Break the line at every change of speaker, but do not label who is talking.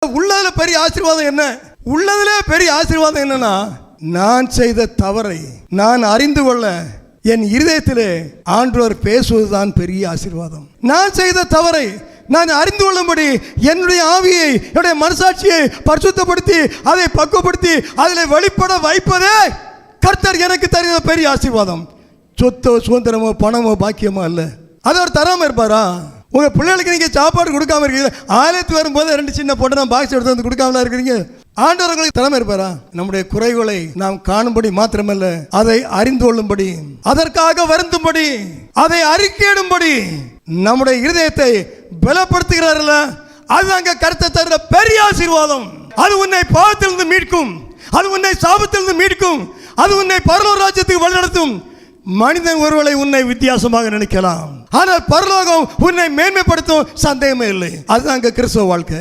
உள்ளதுல பெரிய ஆசீர்வாதம் என்ன? உள்ளதுல பெரிய ஆசீர்வாதம் என்னன்னா, நான் செய்த தவறை நான் அறிந்து கொள்ள என் இருதயத்திலே ஆண்டவர் பேசுவதுதான் பெரிய ஆசீர்வாதம். நான் செய்த தவறை நான் அறிந்து கொள்ளும்படி என்னுடைய ஆவியை, என்னுடைய மனசாட்சியை பரிசுத்தப்படுத்தி அதை பக்குவப்படுத்தி அதில் வெளிப்பட வைப்பதே கர்த்தர் எனக்கு தருகிற பெரிய ஆசீர்வாதம். சொத்தோ சுதந்திரமோ பணமோ பாக்கியமோ அல்ல. அதை அவர் தராமல் இருப்பாரா? உங்கள் பிள்ளைகளுக்கு நீங்கள் சாப்பாடு கொடுக்காம இருக்கீங்க, ஆலயத்து வரும்போது 2 சின்ன பொட்டை பாக்ஸ் எடுத்து வந்து கொடுக்காமலாம் இருக்கிறீங்க. ஆண்டவர் உங்களுக்கு தராமல் இருப்பாரா? நம்முடைய குறைகளை நாம் காணும்படி மாத்திரமல்ல, அதை அறிந்து கொள்ளும்படி, அதற்காக வருந்தும்படி, அதை அறிக்கையிடும்படி நம்முடைய இருதயத்தை பலப்படுத்துகிறார்கள். அது அங்க கர்த்தர் தருகிற பெரிய ஆசீர்வாதம். அது உன்னை பாவத்திலிருந்து மீட்கும், அது உன்னை சாபத்திலிருந்து மீட்கும், அது உன்னை பரலோக ராஜ்யத்துக்கு வழிநடத்தும். மனிதன் ஒருவேளை உன்னை வித்தியாசமாக நினைக்கலாம், ஆனால் பரலோகம் உன்னை மேன்மைப்படுத்தும், சந்தேகமே இல்லை. அதுதான் அங்க கிறிஸ்தவ வாழ்க்கை.